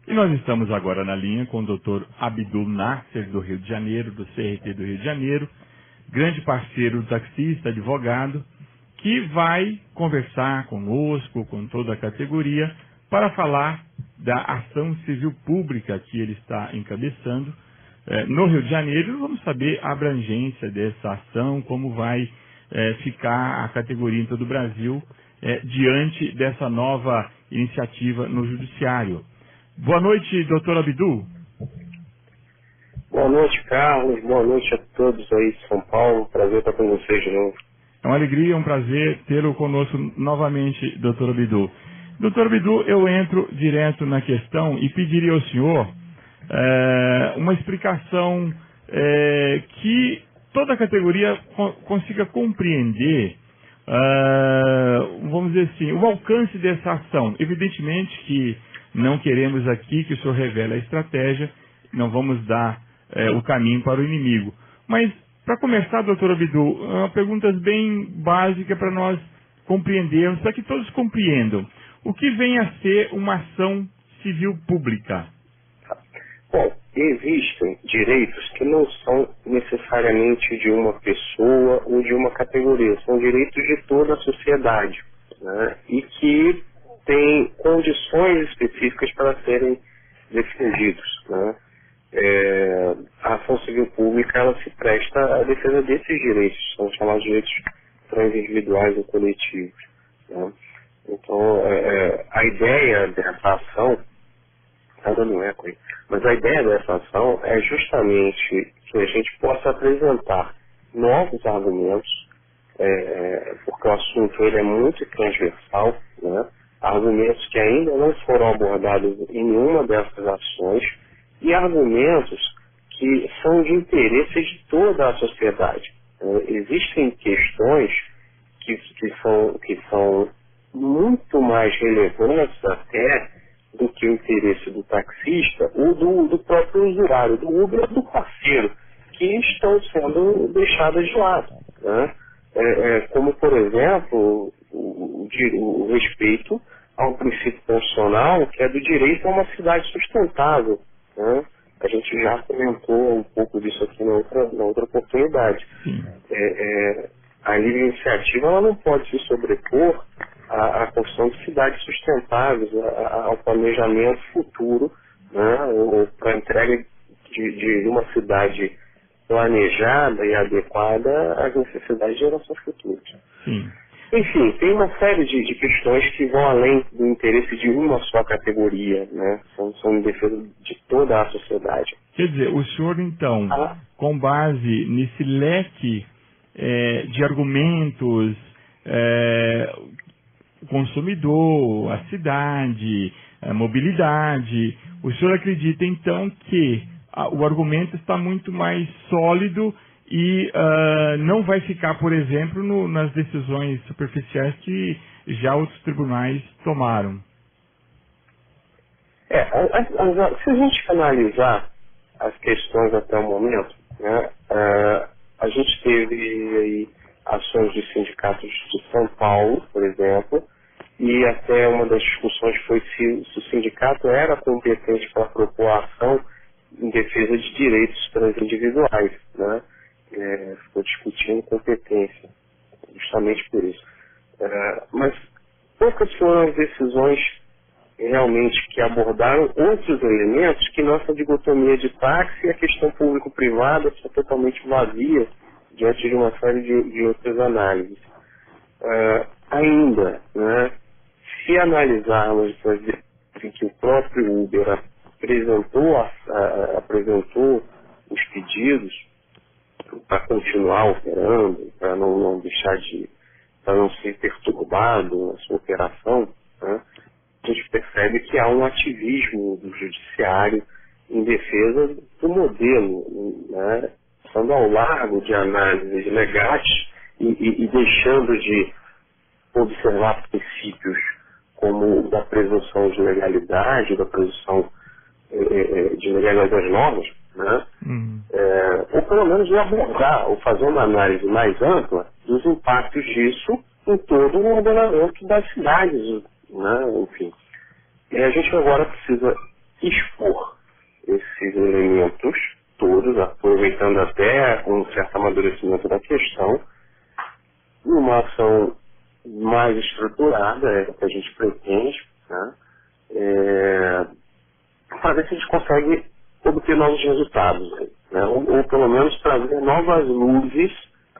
E nós estamos agora na linha com o Dr. Abdul Nasser, do Rio de Janeiro, do CRT do Rio de Janeiro, grande parceiro do taxista, advogado, que vai conversar conosco, com toda a categoria, para falar da ação civil pública que ele está encabeçando no Rio de Janeiro. Vamos saber a abrangência dessa ação, como vai ficar a categoria em todo o Brasil diante dessa nova iniciativa no Judiciário. Boa noite, doutor Abdul. Boa noite, Carlos. Boa noite a todos aí de São Paulo. Prazer estar com vocês de novo. É uma alegria, um prazer tê-lo conosco novamente, doutor Abdul. Doutor Abdul, eu entro direto na questão e pediria ao senhor uma explicação que toda a categoria consiga compreender, vamos dizer assim, o alcance dessa ação. Evidentemente que não queremos aqui que o senhor revele a estratégia, não vamos dar o caminho para o inimigo. Mas, para começar, doutor Abdul, perguntas bem básicas para nós compreendermos, para que todos compreendam. O que vem a ser uma ação civil pública? Bom, existem direitos que não são necessariamente de uma pessoa ou de uma categoria, são direitos de toda a sociedade, né? E que têm condições específicas para serem defendidos, né? A ação civil pública ela se presta à defesa desses direitos, são chamados direitos transindividuais ou coletivos, né? Então, a ideia dessa ação, está dando eco aí, mas a ideia dessa ação é justamente que a gente possa apresentar novos argumentos, porque o assunto ele é muito transversal, né? Argumentos que ainda não foram abordados em nenhuma dessas ações e argumentos que são de interesse de toda a sociedade. Existem questões que são muito mais relevantes até do que o interesse do taxista ou do próprio usuário, do Uber, do parceiro, que estão sendo deixadas de lado, né? Como, por exemplo, o respeito ao princípio constitucional, que é do direito a uma cidade sustentável, né? A gente já comentou um pouco disso aqui na outra oportunidade. A livre iniciativa ela não pode se sobrepor à construção de cidades sustentáveis, ao planejamento futuro, né? Ou para a entrega de uma cidade planejada e adequada às necessidades de gerações futuras. Sim. Enfim, tem uma série de questões que vão além do interesse de uma só categoria, né? São em defesa de toda a sociedade. Quer dizer, o senhor, então, com base nesse leque de argumentos, o consumidor, a cidade, a mobilidade, o senhor acredita, então, que o argumento está muito mais sólido e não vai ficar, por exemplo, nas decisões superficiais que já outros tribunais tomaram? Se a gente analisar as questões até o momento, né, a gente teve aí ações de sindicatos de São Paulo, por exemplo, e até uma das discussões foi se o sindicato era competente para propor a ação em defesa de direitos transindividuais, né? Ficou discutindo competência, justamente por isso. Mas poucas foram as decisões realmente que abordaram outros elementos que nossa dicotomia de táxi e a questão público-privada está totalmente vazia diante de uma série de outras análises. Ainda, né, se analisarmos em que o próprio Uber apresentou os pedidos para continuar operando, para não deixar para não ser perturbado a sua operação, né, a gente percebe que há um ativismo do judiciário em defesa do modelo, né, passando ao largo de análises legais e deixando de observar princípios como da presunção de legalidade, da presunção de legalidade das normas, né? Ou pelo menos de abordar, ou fazer uma análise mais ampla dos impactos disso em todo o ordenamento das cidades, né? Enfim. E a gente agora precisa expor esses elementos todos, aproveitando até um certo amadurecimento da questão, numa ação mais estruturada, é o que a gente pretende, né? Para ver se a gente consegue obter novos resultados, né? Ou pelo menos trazer novas luzes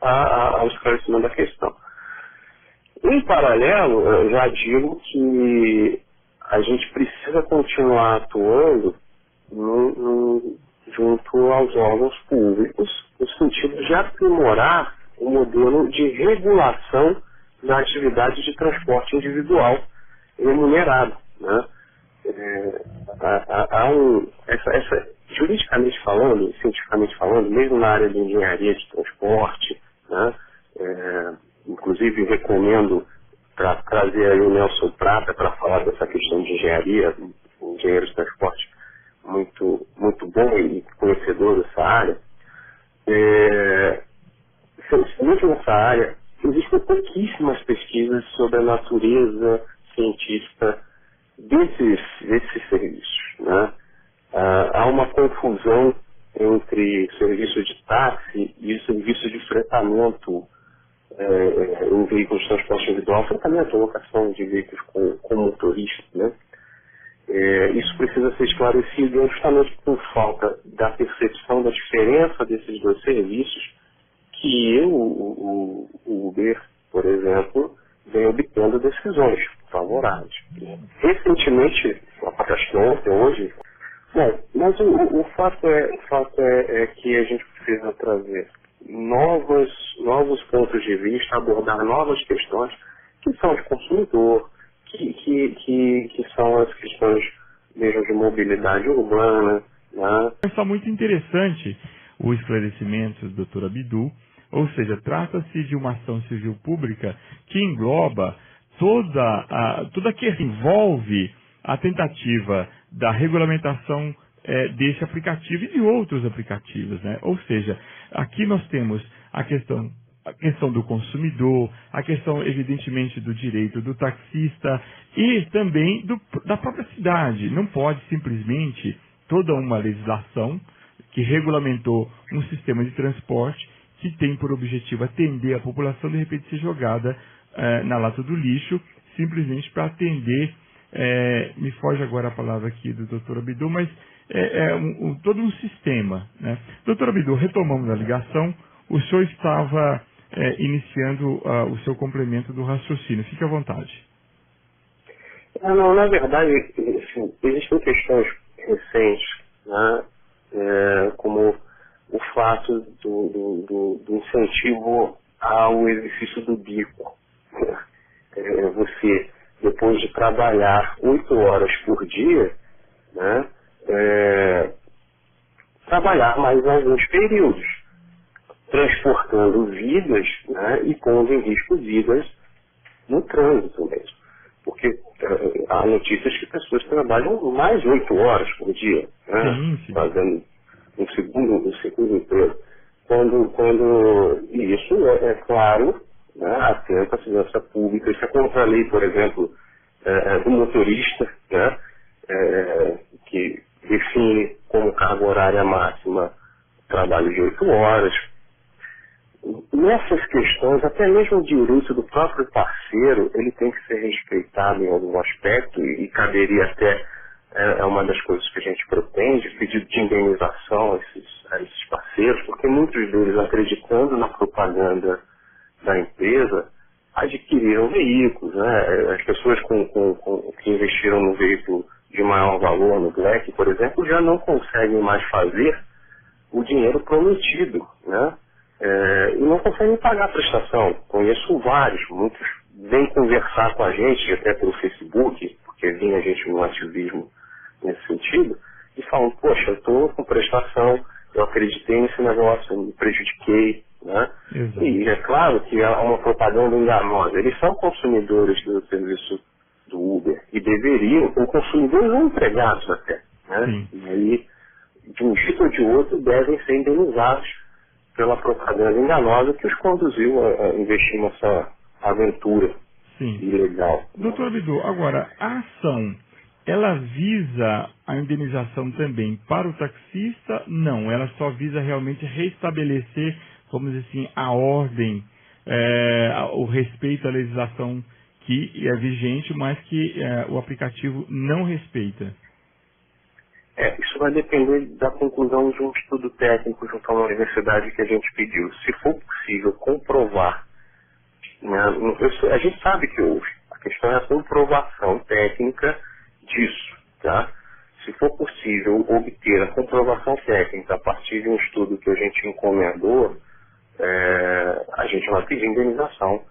ao esclarecimento da questão. Em paralelo, eu já digo que a gente precisa continuar atuando junto aos órgãos públicos, no sentido de aprimorar o modelo de regulação da atividade de transporte individual remunerado, né? Juridicamente falando, cientificamente falando, mesmo na área de engenharia de transporte, né? Inclusive recomendo para trazer aí o Nelson Prata para falar dessa questão de engenharia, um engenheiro de transporte muito bom e conhecedor dessa área. Mesmo nessa área, existem pouquíssimas pesquisas sobre a natureza científica desses serviços, né? Há uma confusão entre serviço de táxi e serviço de fretamento em veículos de transporte individual, fretamento, locação de veículos com motorista, né? Isso precisa ser esclarecido justamente por falta da percepção da diferença desses dois serviços que o Uber, por exemplo, vem obtendo decisões favoráveis. Recentemente, acho que ontem, hoje, bom, mas o fato é que a gente precisa trazer novos pontos de vista, abordar novas questões que são de consumidor, que são as questões mesmo de mobilidade urbana, né? É muito interessante o esclarecimento do Dr. Abidul, ou seja, trata-se de uma ação civil pública que engloba toda que envolve a tentativa da regulamentação desse aplicativo e de outros aplicativos, né? Ou seja, aqui nós temos a questão do consumidor, a questão, evidentemente, do direito do taxista e também da própria cidade. Não pode simplesmente toda uma legislação que regulamentou um sistema de transporte que tem por objetivo atender a população, de repente ser jogada na lata do lixo, simplesmente para atender, me foge agora a palavra aqui do Dr. Abidul, mas todo um sistema, né? Dr. Abidul, retomamos a ligação, o senhor estava iniciando o seu complemento do raciocínio, fique à vontade. Não, na verdade, assim, existem questões recentes, né? Como o fato do incentivo ao exercício do bico. Você, depois de trabalhar 8 horas por dia, né, trabalhar mais alguns períodos, transportando vidas, né, e pondo em risco vidas no trânsito mesmo. Porque há notícias que pessoas trabalham mais 8 horas por dia, né, fazendo um segundo emprego. E isso é claro, né, atento à segurança pública. Isso é contra a lei, por exemplo, do motorista, né, que define como carga horária máxima trabalho de 8 horas. Nessas questões, até mesmo o direito do próprio parceiro, ele tem que ser respeitado em algum aspecto e caberia até, uma das coisas que a gente pretende, pedido de indenização a esses parceiros, porque muitos deles, acreditando na propaganda da empresa, adquiriram veículos, né? As pessoas que investiram no veículo de maior valor, no Black, por exemplo, já não conseguem mais fazer o dinheiro prometido, né? E não conseguem pagar a prestação. Conheço vários, muitos vêm conversar com a gente, até pelo Facebook, porque vinha a gente no ativismo nesse sentido, e falam, poxa, eu estou com prestação, eu acreditei nesse negócio, eu me prejudiquei, né? Exato. E é claro que há uma propaganda enganosa. Eles são consumidores do serviço do Uber e deveriam, ou consumidores ou empregados até, né? Sim. E aí de um jeito ou de outro, devem ser indenizados pela propaganda enganosa que os conduziu a investir nessa aventura Sim. ilegal. Doutor Abdu, agora, a ação, ela visa a indenização também para o taxista? Não, ela só visa realmente restabelecer, vamos dizer assim, a ordem, o respeito à legislação que é vigente, mas que o aplicativo não respeita. Isso vai depender da conclusão de um estudo técnico junto a uma universidade que a gente pediu. Se for possível comprovar, né, a gente sabe que houve, a questão é a comprovação técnica disso, tá? Se for possível obter a comprovação técnica a partir de um estudo que a gente encomendou, a gente vai pedir indenização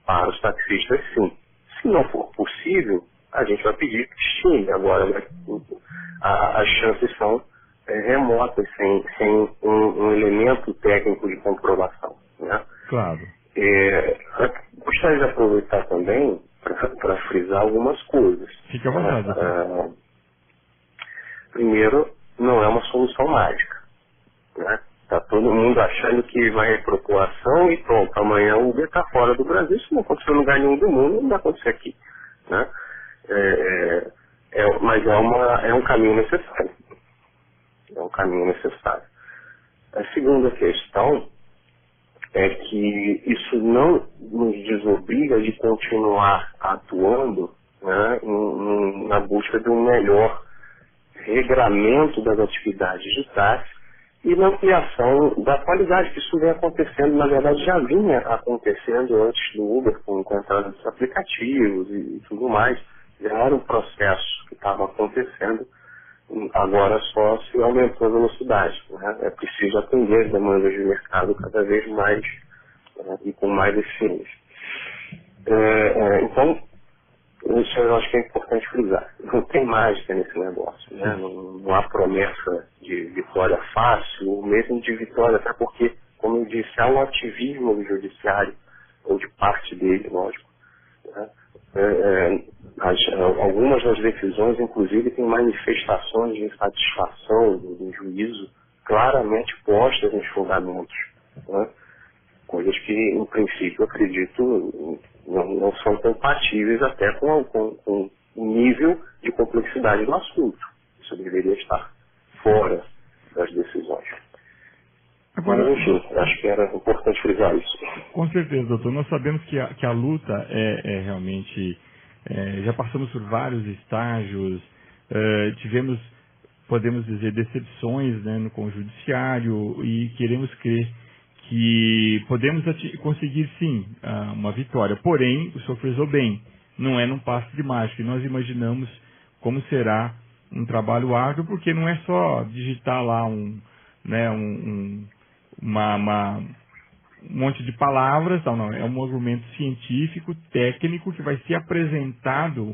para os taxistas, sim. Se não for possível, a gente vai pedir sim. Agora, as chances são remotas, sem um elemento técnico de comprovação, né? Claro. Gostaria de aproveitar também para frisar algumas coisas. Fique à vontade. Primeiro, não é uma solução mágica, né? Está todo mundo achando que vai propor ação e pronto, amanhã o Uber está fora do Brasil. Isso não aconteceu em lugar nenhum do mundo, não vai acontecer aqui, né? Mas é um caminho necessário. É um caminho necessário. A segunda questão é que isso não nos desobriga de continuar atuando, né, na busca de um melhor regramento das atividades de táxi e na ampliação da qualidade, que isso vem acontecendo, na verdade já vinha acontecendo antes do Uber, com a entrada dos aplicativos e tudo mais. Já era um processo que estava acontecendo, agora só se aumentou a velocidade, né? É preciso atender as demandas de mercado cada vez mais, né, e com mais eficiência. Então, isso eu acho que é importante frisar. Não tem mágica nesse negócio, né? Não há promessa de vitória fácil, ou mesmo de vitória, até porque, como eu disse, há um ativismo do judiciário, ou de parte dele, lógico, né? Algumas das decisões, inclusive, têm manifestações de insatisfação do juízo claramente postas nos fundamentos, né? Coisas que, em princípio, acredito, não são compatíveis até com o nível de complexidade do assunto. Isso deveria estar fora das decisões. Agora, mas, enfim, acho que era importante frisar isso. Com certeza, doutor. Nós sabemos que a luta é realmente... já passamos por vários estágios, tivemos, podemos dizer, decepções, né, com o judiciário, e queremos crer que podemos conseguir, sim, uma vitória. Porém, o senhor frisou bem, não é num passe de mágica. E nós imaginamos como será um trabalho árduo, porque não é só digitar lá um monte de palavras, não, é um argumento científico, técnico, que vai ser apresentado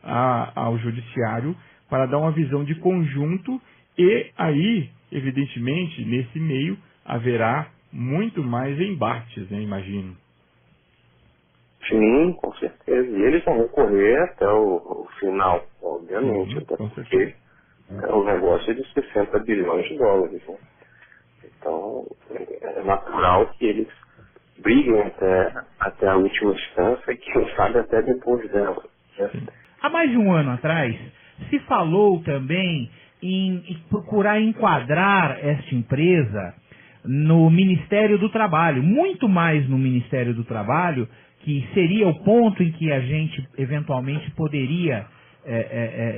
ao judiciário para dar uma visão de conjunto, e aí, evidentemente, nesse meio haverá muito mais embates, né, imagino. Sim, com certeza. E eles vão correr até o final, obviamente, até porque é um negócio de 60 bilhões de dólares, né? Então, é natural que eles briguem até a última instância e, quem sabe, até depois dela, né? Há mais de um ano atrás, se falou também em procurar enquadrar esta empresa no Ministério do Trabalho, muito mais no Ministério do Trabalho, que seria o ponto em que a gente eventualmente poderia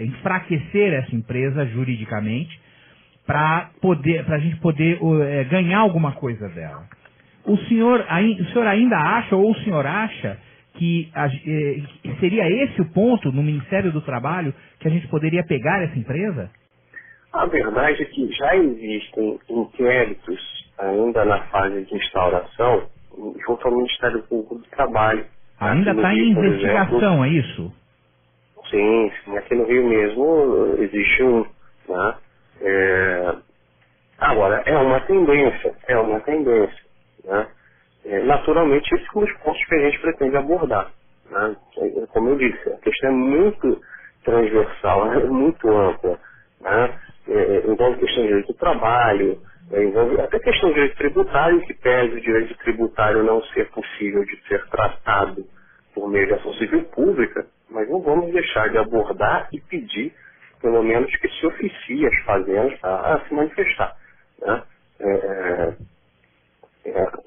enfraquecer essa empresa juridicamente, para a gente poder ganhar alguma coisa dela. O senhor ainda acha, ou o senhor acha, que seria esse o ponto no Ministério do Trabalho que a gente poderia pegar essa empresa? A verdade é que já existem inquéritos ainda na fase de instauração junto ao Ministério Público do Trabalho. Ainda está em investigação, é isso? Sim, aqui no Rio mesmo existe um, né? Agora, é uma tendência, né? Naturalmente, esses são os pontos que a gente pretende abordar, né? Como eu disse, a questão é muito transversal, é muito ampla. né? Envolve questão de direito do trabalho, envolve até questão de direito tributário, que pese o direito tributário não ser possível de ser tratado por meio de ação civil pública, mas não vamos deixar de abordar e pedir, pelo menos, que se oficie as fazendas a se manifestar, né?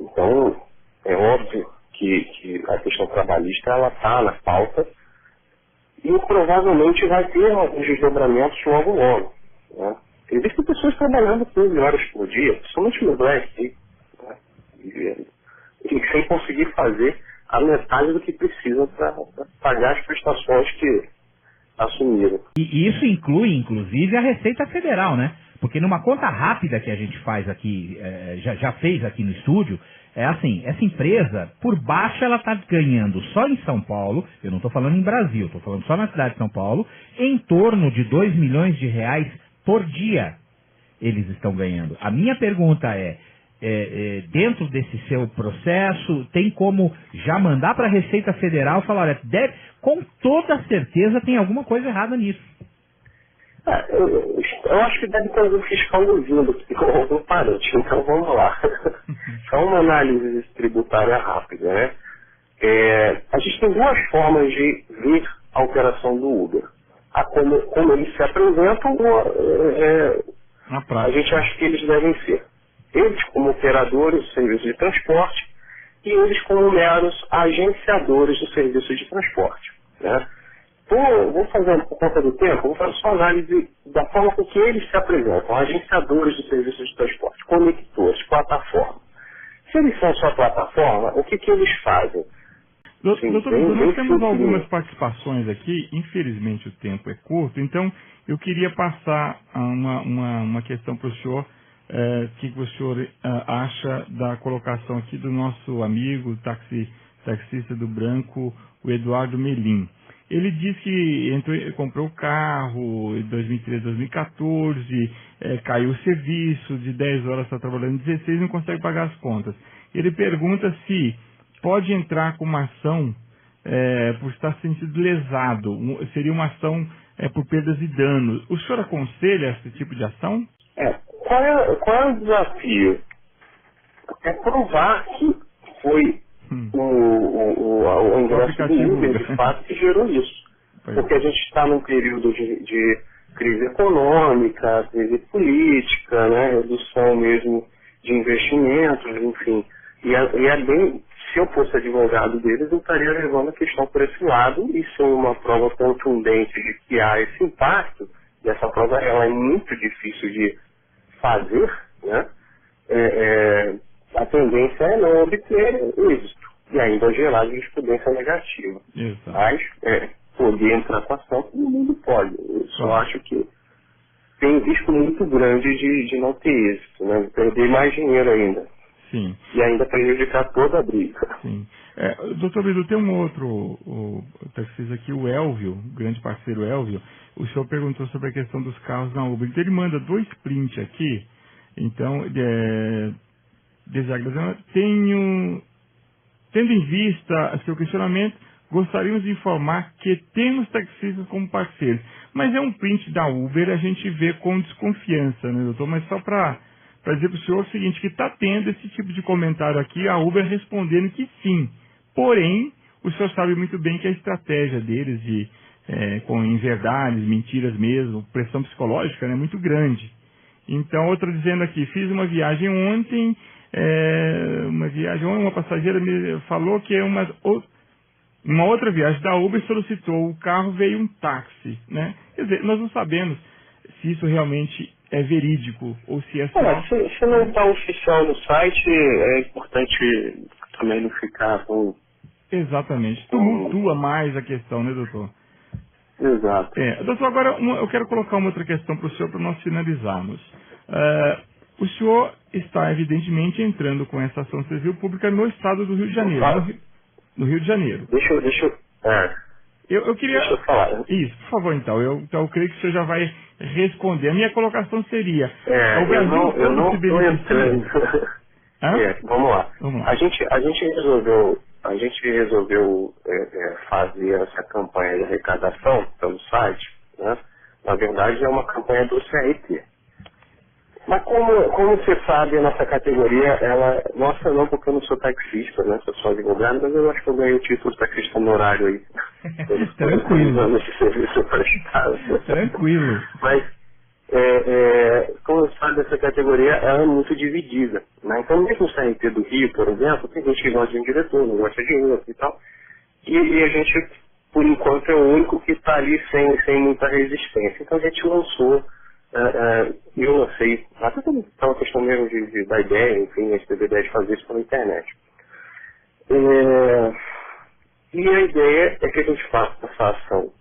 Então, é óbvio que a questão trabalhista ela está na pauta e provavelmente vai ter alguns desdobramentos logo, né? Existem pessoas trabalhando 15 horas por dia, somente no Black, né? E sem conseguir fazer a metade do que precisam para pagar as prestações que assumiram. E isso inclui, inclusive, a Receita Federal, né? Porque numa conta rápida que a gente faz aqui, já fez aqui no estúdio, é assim, essa empresa, por baixo, ela está ganhando só em São Paulo, eu não estou falando em Brasil, estou falando só na cidade de São Paulo, em torno de R$2 milhões por dia eles estão ganhando. A minha pergunta dentro desse seu processo, tem como já mandar para a Receita Federal e falar, olha, com toda certeza tem alguma coisa errada nisso. Eu acho que deve ter algum fiscal ouvindo aqui, algum parente, então vamos lá. Só uma análise tributária rápida, né? A gente tem duas formas de ver a operação do Uber. Como eles se apresentam, a gente acha que eles devem ser. Eles como operadores do serviço de transporte e eles como meros agenciadores do serviço de transporte, né? Vou fazer, por conta do tempo, vou fazer só análise da forma com que eles se apresentam, agenciadores do serviço de transporte, conectores, plataforma. Se eles são só plataforma, o que eles fazem? Doutor, nós temos algumas participações aqui, infelizmente o tempo é curto, então eu queria passar uma questão para o senhor, o que o senhor acha da colocação aqui do nosso amigo taxista do Branco, o Eduardo Melim. Ele diz que comprou o carro em 2013, 2014, caiu o serviço, de 10 horas está trabalhando 16 e não consegue pagar as contas. Ele pergunta se pode entrar com uma ação por estar sentido lesado, seria uma ação por perdas e danos. O senhor aconselha esse tipo de ação? Qual é o desafio? É provar que foi o ingresso do Uber, de fato, que gerou isso. Porque a gente está num período de crise econômica, crise política, né, redução mesmo de investimentos, enfim. E é bem, se eu fosse advogado deles, eu estaria levando a questão por esse lado, e sem uma prova contundente de que há esse impacto, e essa prova ela é muito difícil de fazer, né? A tendência é não obter êxito e ainda gerar jurisprudência negativa. Exato. Mas poder entrar com ação, todo mundo pode. Eu só acho que tem um risco muito grande de não ter êxito, né? Perder mais dinheiro ainda. Sim. E ainda prejudicar toda a briga. Sim. Doutor Bidu, tem um outro taxista aqui, o Elvio, o grande parceiro Elvio. O senhor perguntou sobre a questão dos carros na Uber. Então ele manda 2 prints aqui. Então, tendo em vista seu questionamento, gostaríamos de informar que temos taxistas como parceiros. Mas é um print da Uber, a gente vê com desconfiança, né, doutor? Mas só para dizer para o senhor o seguinte, que está tendo esse tipo de comentário aqui, a Uber respondendo que sim. Porém, o senhor sabe muito bem que a estratégia deles com inverdades, mentiras mesmo, pressão psicológica, é muito grande. Então, outra dizendo aqui, fiz uma viagem ontem, uma passageira me falou que uma outra viagem da Uber solicitou o carro, veio um táxi, né? Quer dizer, nós não sabemos se isso realmente é verídico ou se é só... Se não está oficial no site, é importante também não ficar com... Exatamente, tumultua mais a questão, né, doutor? Exato. Doutor, agora eu quero colocar uma outra questão para o senhor para nós finalizarmos. O senhor está, evidentemente, entrando com essa ação civil pública no estado do Rio de Janeiro. No Rio de Janeiro. Eu queria... Deixa eu falar. Isso, por favor, então. Eu creio que o senhor já vai responder. A minha colocação seria... eu não estou entrando. Vamos lá. A gente resolveu fazer essa campanha de arrecadação pelo site, né? Na verdade, é uma campanha do CRT. Mas como você sabe, a nossa categoria, ela... Nossa, não, porque eu não sou taxista, né? Sou só advogado, mas eu acho que eu ganhei o título de taxista honorário aí. Tranquilo. Esse serviço prestado. Tranquilo. Mas, como você sabe, essa categoria ela é muito dividida, né? Então, mesmo o CRT do Rio, por exemplo, tem gente que gosta de um diretor, não gosta de outro e tal. E a gente, por enquanto, é o único que está ali sem muita resistência. Então, a gente lançou... eu lancei, até pela uma questão mesmo da ideia, enfim, a gente teve a ideia de fazer isso pela internet. E a ideia é que a gente faça essa ação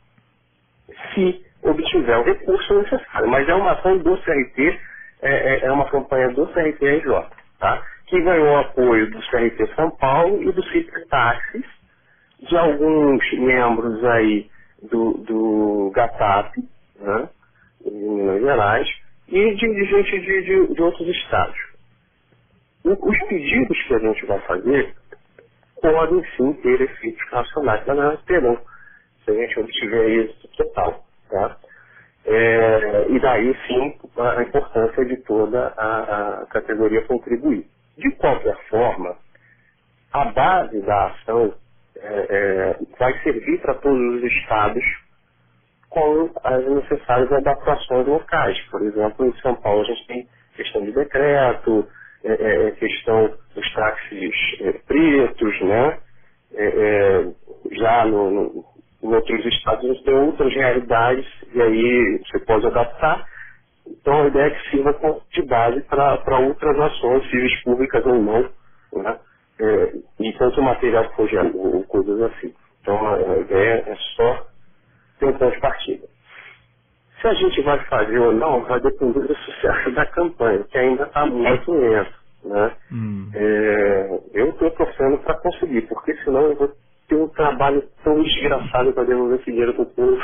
se obtiver o recurso necessário, mas é uma ação do CRT, é uma campanha do CRT-RJ, tá? Que ganhou apoio do CRT São Paulo e do CITRE Táxis, de alguns membros aí do GATAP, né? Em Minas Gerais, e de gente de outros estados. Os pedidos que a gente vai fazer podem sim ter efeitos nacionais, mas não terão, se a gente obtiver êxito total. Tá? E daí sim a importância de toda a categoria contribuir. De qualquer forma, a base da ação vai servir para todos os estados com as necessárias adaptações locais. Por exemplo, em São Paulo a gente tem questão de decreto, questão dos táxis pretos, né? Já em outros estados a gente tem outras realidades e aí você pode adaptar. Então a ideia é que sirva de base para outras ações, civis públicas ou não, né? E tanto material que for ou coisas assim. Então a ideia é só ter um ponto de partida. Se a gente vai fazer ou não, vai depender do sucesso da campanha, que ainda está muito lento, né? Eu estou torcendo para conseguir, porque senão eu vou ter um trabalho tão desgraçado para devolver esse dinheiro para o povo.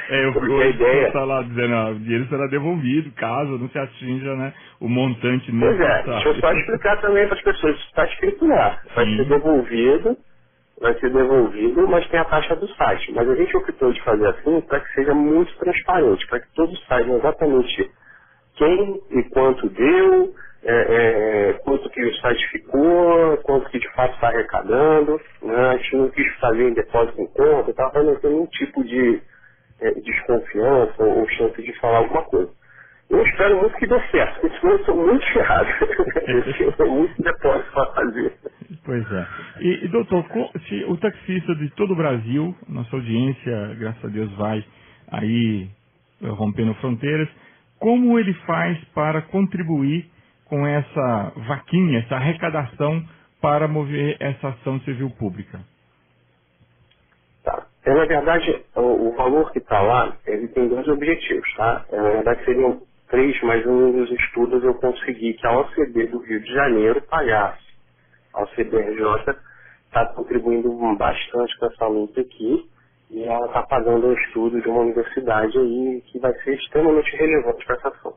A ideia está lá dizendo, o dinheiro será devolvido caso não se atinja, né, o montante necessário. Pois deixa eu só explicar também para as pessoas, isso está escrito lá, vai ser devolvido, mas tem a taxa do site. Mas a gente optou de fazer assim para que seja muito transparente, para que todos saibam exatamente quem e quanto deu, quanto que o site ficou, quanto que de fato está arrecadando, né? A gente não quis fazer em depósito em conta, para não ter nenhum tipo de desconfiança ou chance de falar alguma coisa. Eu espero muito que dê certo, porque senão eu sou muito ferrado. Eu tenho muito depósito para fazer. Pois é. E doutor, se o taxista de todo o Brasil, nossa audiência, graças a Deus, vai aí rompendo fronteiras, como ele faz para contribuir com essa vaquinha, essa arrecadação para mover essa ação civil pública? Tá. Na verdade, o valor que está lá, ele tem dois objetivos, tá? Na verdade, seriam 3, mas um dos estudos eu consegui que a OCB do Rio de Janeiro pagasse. A OCB-RJ está contribuindo bastante com essa luta aqui e ela está pagando um estudo de uma universidade aí que vai ser extremamente relevante para essa ação.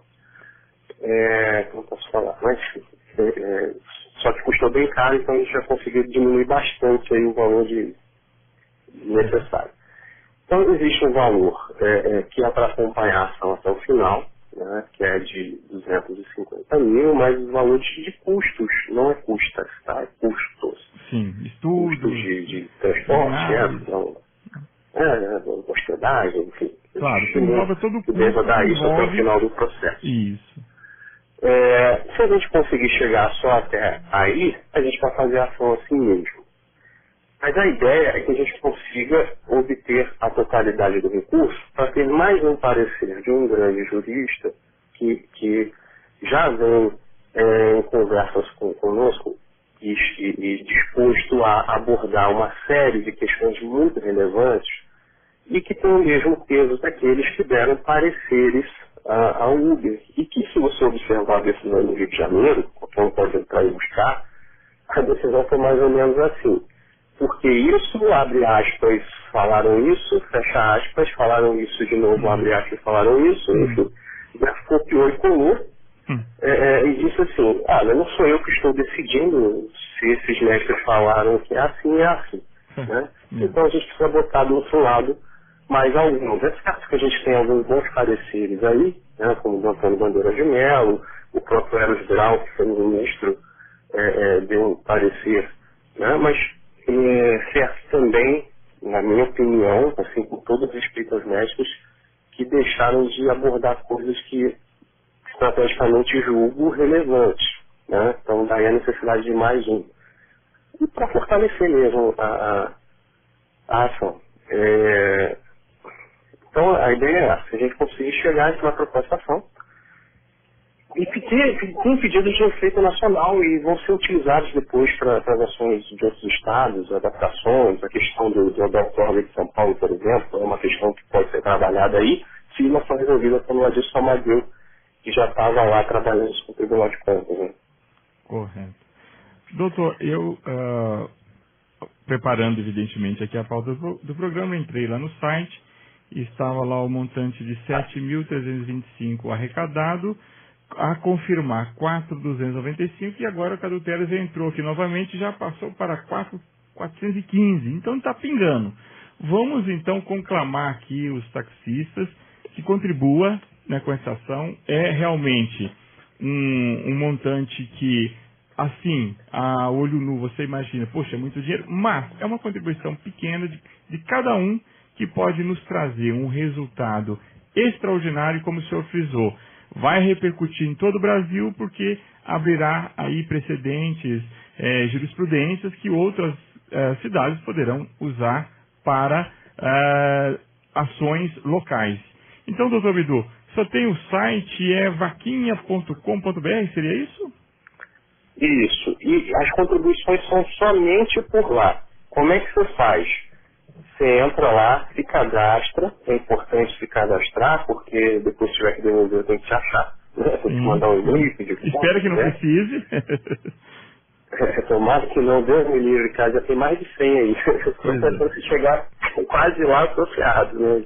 Não posso falar, mas só que custou bem caro, então a gente já conseguiu diminuir bastante aí o valor necessário. Então existe um valor que é para acompanhar a ação até o final, né, que é de 250 mil, mas o valor de custos, não é custas, tá? É custos. Sim, estudos. Custos de transporte, hospedagem, enfim. Claro, que envolve todo o custo. Deve dar isso até o final do processo. Isso. Se a gente conseguir chegar só até aí, a gente vai fazer a ação assim mesmo. Mas a ideia é que a gente consiga obter a totalidade do recurso para ter mais um parecer de um grande jurista que já vem em conversas conosco e disposto a abordar uma série de questões muito relevantes e que tem o mesmo peso daqueles que deram pareceres ao Uber. E que, se você observar a decisão do Rio de Janeiro, quem pode entrar e buscar, a decisão foi mais ou menos assim. Porque isso, abre aspas, falaram isso, fecha aspas, falaram isso de novo, abre aspas, falaram isso, enfim, copiou e colou, e disse assim, mas não sou eu que estou decidindo se esses mestres falaram que é assim, né? Então a gente precisa botar do outro lado mas alguns, é certo que a gente tem alguns bons pareceres aí, né, como o Antônio Bandeira de Mello, o próprio Eros Grau, que foi o ministro, deu um parecer, né, mas certo também, na minha opinião, assim, com todo respeito aos médicos, que deixaram de abordar coisas que estrategicamente julgo relevantes, né, então daí a necessidade de mais um. E para fortalecer mesmo a ação. Então a ideia é essa, a gente conseguir chegar a uma proposta e tem pedidos de efeito nacional e vão ser utilizados depois para as ações de outros estados, adaptações, a questão do Odontólogo de São Paulo, por exemplo, é uma questão que pode ser trabalhada aí, se não for resolvida pelo Adilson Amadeu, que já estava lá trabalhando com o Tribunal de Contas. Né? Correto. Doutor, eu, preparando evidentemente aqui a pauta do programa, entrei lá no site e estava lá o montante de 7.325 arrecadado, a confirmar 4.295 e agora o Cadu Teles entrou aqui novamente e já passou para 4.415, então está pingando. Vamos então conclamar aqui os taxistas que contribua, né, com essa ação. É realmente um montante que, assim, a olho nu você imagina, poxa, é muito dinheiro, mas é uma contribuição pequena de cada um que pode nos trazer um resultado extraordinário, como o senhor frisou. Vai repercutir em todo o Brasil porque abrirá aí precedentes, jurisprudências que outras cidades poderão usar para ações locais. Então, doutor Bidu, só tem o site, vaquinha.com.br, seria isso? Isso, e as contribuições são somente por lá. Como é que você faz? Você entra lá, se cadastra, é importante se cadastrar, porque depois se tiver que devolver tem que te achar, né? Tem que mandar um e-mail, pedir conta. Espero que não precise. Tomara que não, Deus me livre, cara, já tem mais de 100 aí. Se chegar quase lá, eu tô ferrado, né?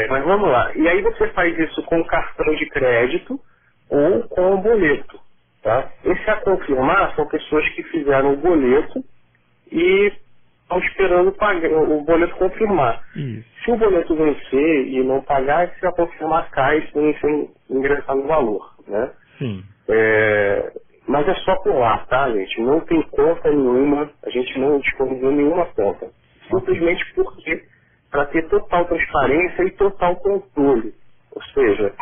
Mas vamos lá. E aí você faz isso com cartão de crédito ou com um boleto, tá? Esse a confirmar são pessoas que fizeram o boleto e estão esperando o boleto confirmar. Isso. Se o boleto vencer e não pagar, se a confirmar cai sem ingressar no valor, né? Sim. Mas é só por lá, tá, gente? Não tem conta nenhuma, a gente não disponibilizou nenhuma conta. Simplesmente porque, para ter total transparência e total controle. Ou seja,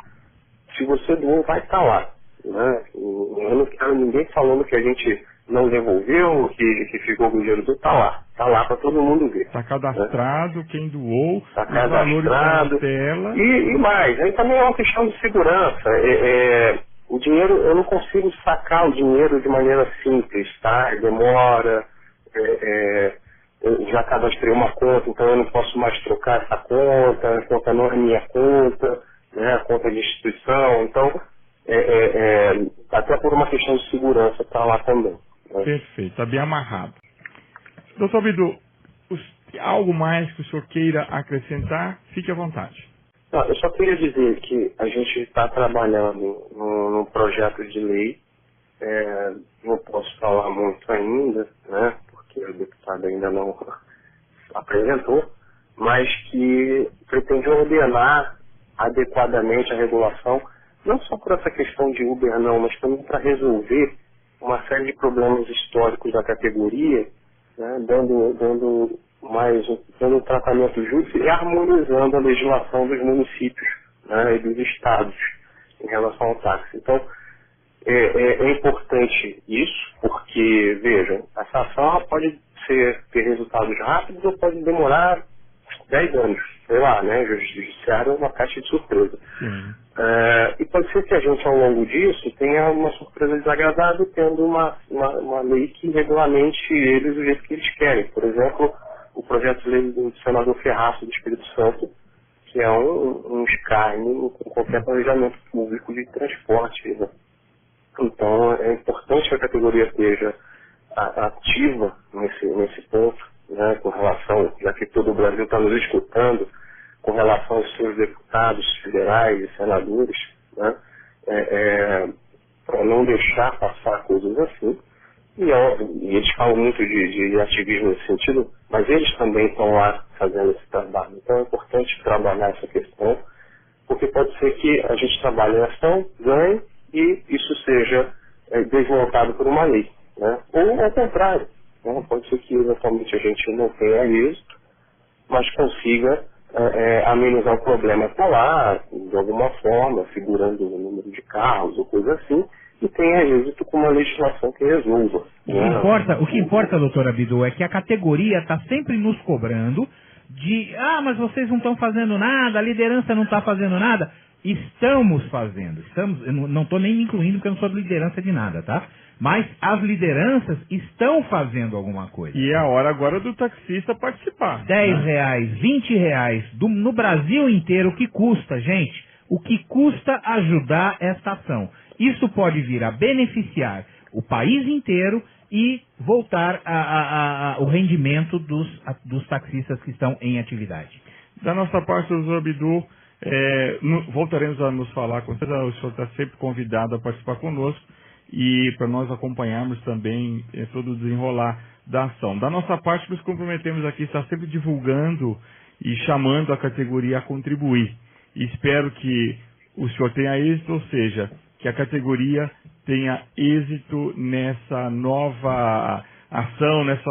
se você doou, vai estar lá. Né? Eu não quero ninguém falando que a gente não devolveu, que ficou com o dinheiro do, tá lá. Tá lá para todo mundo ver. Está cadastrado, né? Quem doou, tá cadastrado. Tela. E mais, aí também é uma questão de segurança. O dinheiro, eu não consigo sacar o dinheiro de maneira simples, tá? Demora, eu já cadastrei uma conta, então eu não posso mais trocar essa conta, a conta não é minha conta, né? A conta de instituição, então, até por uma questão de segurança tá lá também. Né? Perfeito, está bem amarrado. Doutor Bidu, algo mais que o senhor queira acrescentar, fique à vontade. Não, eu só queria dizer que a gente está trabalhando num projeto de lei, não posso falar muito ainda, né, porque o deputado ainda não apresentou, mas que pretende ordenar adequadamente a regulação, não só por essa questão de Uber não, mas também para resolver uma série de problemas históricos da categoria, né, dando um tratamento justo e harmonizando a legislação dos municípios, né, e dos estados em relação ao táxi. Então, é importante isso, porque, vejam, essa ação ela pode ter resultados rápidos ou pode demorar 10 anos, sei lá, né, o judiciário é uma caixa de surpresa. E pode ser que a gente, ao longo disso, tenha uma surpresa desagradável, tendo uma lei que regulamente eles do jeito que eles querem. Por exemplo, o projeto de lei do senador Ferraço do Espírito Santo, que é um escárnio com qualquer planejamento público de transporte. Né? Então, é importante que a categoria esteja ativa nesse ponto, né, com relação, já que todo o Brasil está nos escutando, com relação aos seus deputados federais e senadores, né, para não deixar passar coisas assim. E eles falam muito de ativismo nesse sentido, mas eles também estão lá fazendo esse trabalho. Então é importante trabalhar essa questão, porque pode ser que a gente trabalhe em ação, ganhe, e isso seja desmontado por uma lei, né? Ou ao contrário, né? Pode ser que eventualmente a gente não tenha êxito, mas consiga amenizar o problema até lá, de alguma forma, segurando o número de carros ou coisa assim, e tenha êxito com uma legislação que resolva. O que importa, doutor Abidul, é que a categoria está sempre nos cobrando de, mas vocês não estão fazendo nada, a liderança não está fazendo nada. Estamos fazendo. Eu não estou nem me incluindo porque eu não sou de liderança de nada, tá? Mas as lideranças estão fazendo alguma coisa. E é a hora agora do taxista participar. R$10, R$20, no Brasil inteiro, o que custa, gente? O que custa ajudar esta ação? Isso pode vir a beneficiar o país inteiro e voltar o rendimento dos taxistas que estão em atividade. Da nossa parte, doutor Abidul, voltaremos a nos falar com você. O senhor está sempre convidado a participar conosco e para nós acompanharmos também todo o desenrolar da ação. Da nossa parte, nos comprometemos aqui, está sempre divulgando e chamando a categoria a contribuir. E espero que o senhor tenha êxito, ou seja, que a categoria tenha êxito nessa nova ação, nesse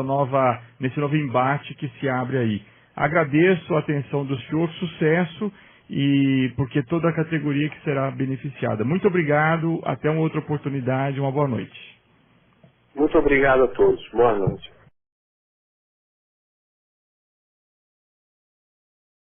novo embate que se abre aí. Agradeço a atenção do senhor, sucesso, e porque toda a categoria que será beneficiada. Muito obrigado, até uma outra oportunidade, uma boa noite. Muito obrigado a todos, boa noite.